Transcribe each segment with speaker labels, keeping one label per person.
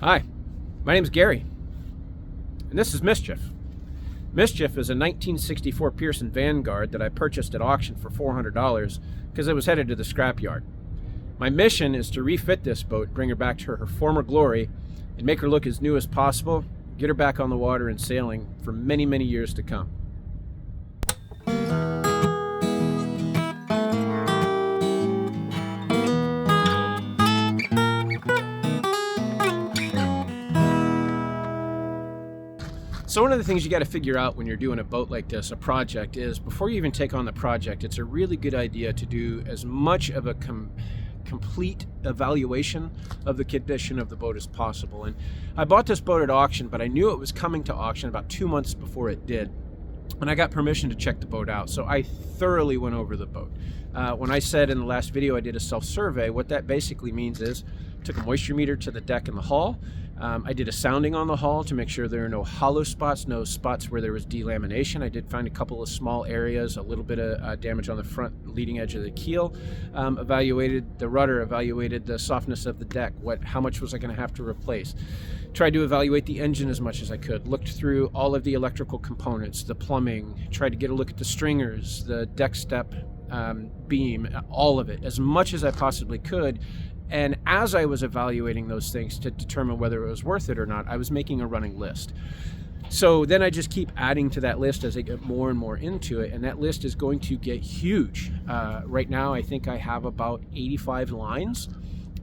Speaker 1: Hi, my name's Gary, and this is Mischief. Mischief is a 1964 Pearson Vanguard that I purchased at auction for $400 because it was headed to the scrapyard. My mission is to refit this boat, bring her back to her former glory, and make her look as new as possible, get her back on the water and sailing for many, many years to come. So one of the things you got to figure out when you're doing a boat like this, a project, is before you even take on the project, it's a really good idea to do as much of a complete evaluation of the condition of the boat as possible. And I bought this boat at auction, but I knew it was coming to auction about 2 months before it did. And I got permission to check the boat out. So I thoroughly went over the boat. When I said in the last video I did a self-survey, what that basically means is took a moisture meter to the deck and the hull. I did a sounding on the hull to make sure there are no hollow spots, no spots where there was delamination. I did find a couple of small areas, a little bit of damage on the front leading edge of the keel. Evaluated the rudder, evaluated the softness of the deck, how much was I going to have to replace. Tried to evaluate the engine as much as I could, looked through all of the electrical components, the plumbing, tried to get a look at the stringers, the deck step beam, all of it, as much as I possibly could. And as I was evaluating those things to determine whether it was worth it or not, I was making a running list. So then I just keep adding to that list as I get more and more into it, and that list is going to get huge. Right now, I think I have about 85 lines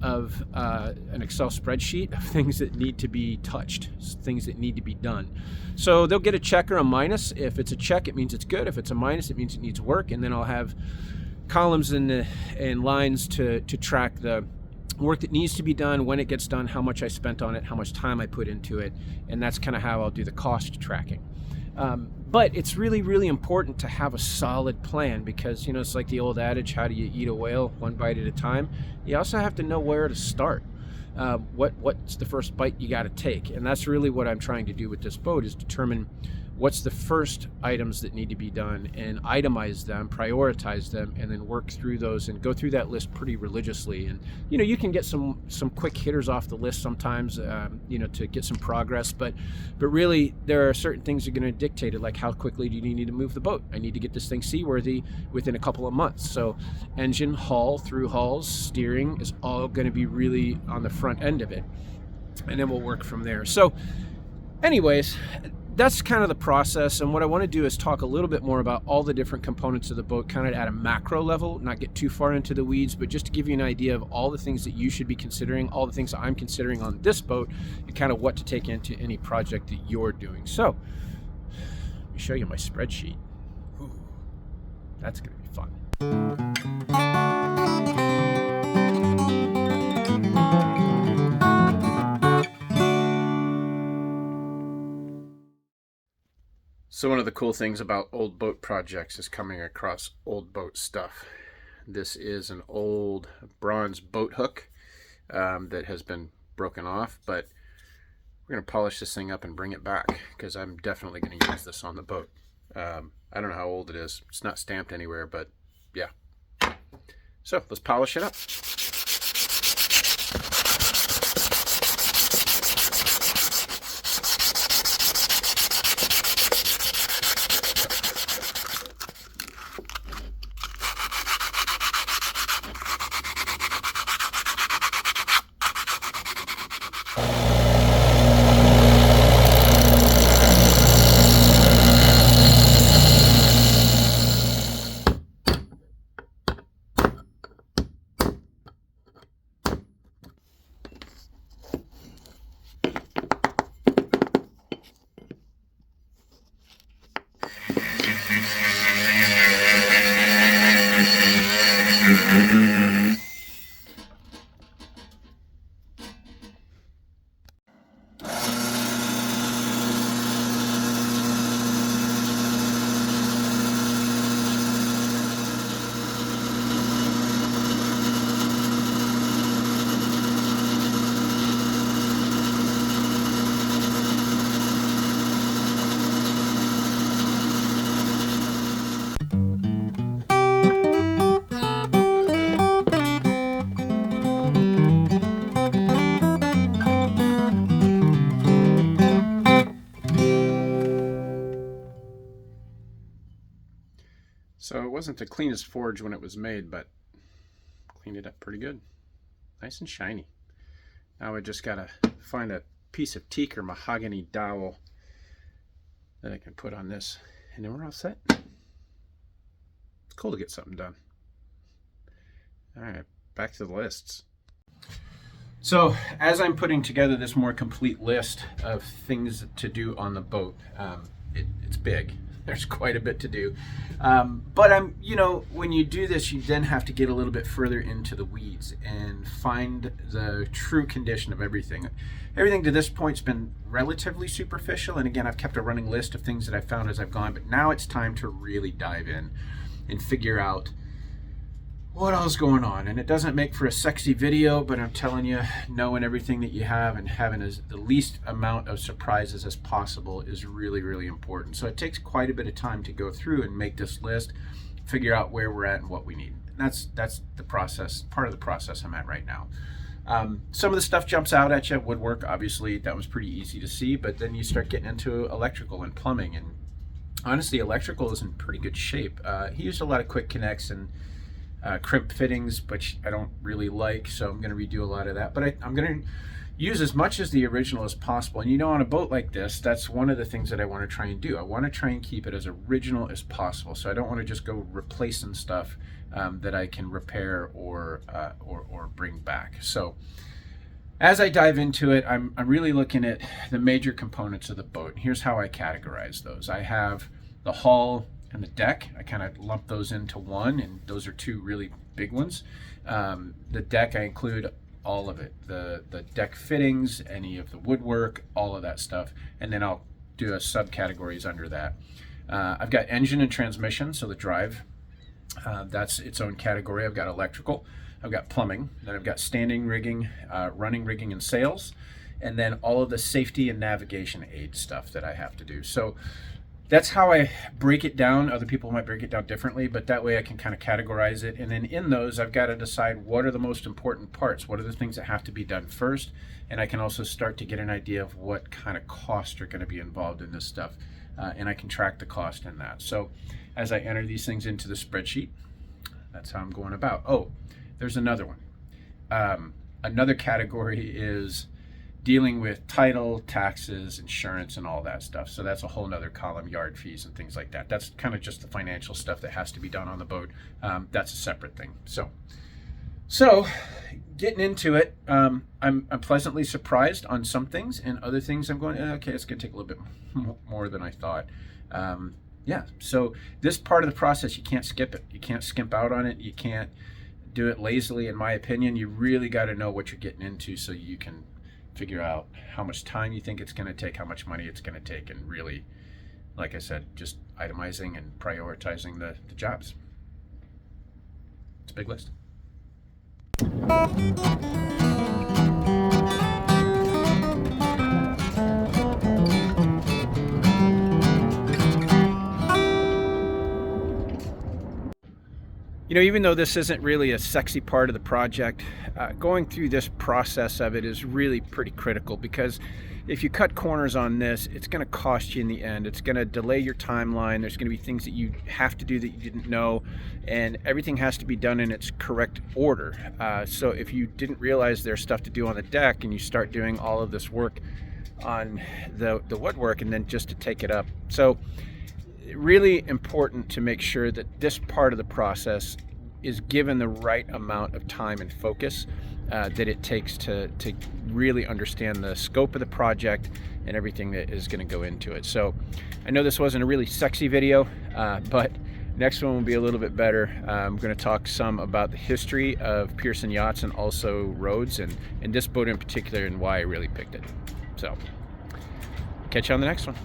Speaker 1: of an Excel spreadsheet of things that need to be touched, things that need to be done. So they'll get a check or a minus. If it's a check, it means it's good. If it's a minus, it means it needs work. And then I'll have columns and lines to track the work that needs to be done, when it gets done, how much I spent on it, how much time I put into it, and that's kind of how I'll do the cost tracking. But it's really, really important to have a solid plan because, it's like the old adage, how do you eat a whale? One bite at a time. You also have to know where to start. What's the first bite you got to take? And that's really what I'm trying to do with this boat, is determine what's the first items that need to be done and itemize them, prioritize them, and then work through those and go through that list pretty religiously. And you can get some quick hitters off the list sometimes, to get some progress, but really there are certain things that are going to dictate it, like how quickly do you need to move the boat? I need to get this thing seaworthy within a couple of months. So engine, hull, through hulls, steering is all going to be really on the front end of it, and then we'll work from there. So anyways, that's kind of the process, and what I want to do is talk a little bit more about all the different components of the boat, kind of at a macro level, not get too far into the weeds, but just to give you an idea of all the things that you should be considering, all the things that I'm considering on this boat, and kind of what to take into any project that you're doing. So, let me show you my spreadsheet. Ooh, that's going to be fun. So one of the cool things about old boat projects is coming across old boat stuff. This is an old bronze boat hook that has been broken off, but we're going to polish this thing up and bring it back because I'm definitely going to use this on the boat. I don't know how old it is. It's not stamped anywhere, but yeah. So let's polish it up. So it wasn't the cleanest forge when it was made, but cleaned it up pretty good. Nice and shiny. Now I just gotta find a piece of teak or mahogany dowel that I can put on this, and then we're all set. It's cool to get something done. All right, back to the lists. So as I'm putting together this more complete list of things to do on the boat, it's big. There's quite a bit to do. But when you do this, you then have to get a little bit further into the weeds and find the true condition of everything. Everything to this point's been relatively superficial. And again, I've kept a running list of things that I've found as I've gone, but now it's time to really dive in and figure out what else is going on. And it doesn't make for a sexy video, but I'm telling you, knowing everything that you have and having the least amount of surprises as possible is really, really important. So it takes quite a bit of time to go through and make this list, figure out where we're at and what we need. And that's the process, part of the process I'm at right now. Some of the stuff jumps out at you. Woodwork, obviously, that was pretty easy to see, but then you start getting into electrical and plumbing. And honestly, electrical is in pretty good shape. He used a lot of quick connects and crimp fittings, which I don't really like, so I'm going to redo a lot of that. But I'm going to use as much as the original as possible. And on a boat like this, that's one of the things that I want to try and do. I want to try and keep it as original as possible. So I don't want to just go replacing stuff that I can repair or bring back. So as I dive into it, I'm really looking at the major components of the boat. And here's how I categorize those. I have the hull and the deck. I kind of lump those into one, and those are two really big ones. The deck, I include all of it, the deck fittings, any of the woodwork, all of that stuff, and then I'll do a subcategories under that. I've got engine and transmission, so the drive, that's its own category. I've got electrical, I've got plumbing, then I've got standing rigging, running rigging and sails, and then all of the safety and navigation aid stuff that I have to do. So that's how I break it down. Other people might break it down differently, but that way I can kind of categorize it. And then in those, I've got to decide what are the most important parts, what are the things that have to be done first, and I can also start to get an idea of what kind of costs are going to be involved in this stuff, and I can track the cost in that. So as I enter these things into the spreadsheet, that's how I'm going about. Oh, there's another one. Another category is dealing with title, taxes, insurance, and all that stuff. So that's a whole nother column, yard fees and things like that. That's kind of just the financial stuff that has to be done on the boat. That's a separate thing. So getting into it, I'm pleasantly surprised on some things, and other things I'm going, okay, it's going to take a little bit more than I thought. Yeah, so this part of the process, you can't skip it. You can't skimp out on it. You can't do it lazily, in my opinion. You really got to know what you're getting into so you can figure out how much time you think it's going to take, how much money it's going to take, and really, like I said, just itemizing and prioritizing the jobs. It's a big list. Even though this isn't really a sexy part of the project, going through this process of it is really pretty critical, because if you cut corners on this, it's going to cost you in the end. It's going to delay your timeline. There's going to be things that you have to do that you didn't know, and everything has to be done in its correct order. So if you didn't realize there's stuff to do on the deck and you start doing all of this work on the woodwork and then just to take it up. So really important to make sure that this part of the process is given the right amount of time and focus that it takes to really understand the scope of the project and everything that is going to go into it. So I know this wasn't a really sexy video, but next one will be a little bit better. I'm going to talk some about the history of Pearson yachts and also Rhodes, and this boat in particular, and why I really picked it. So catch you on the next one.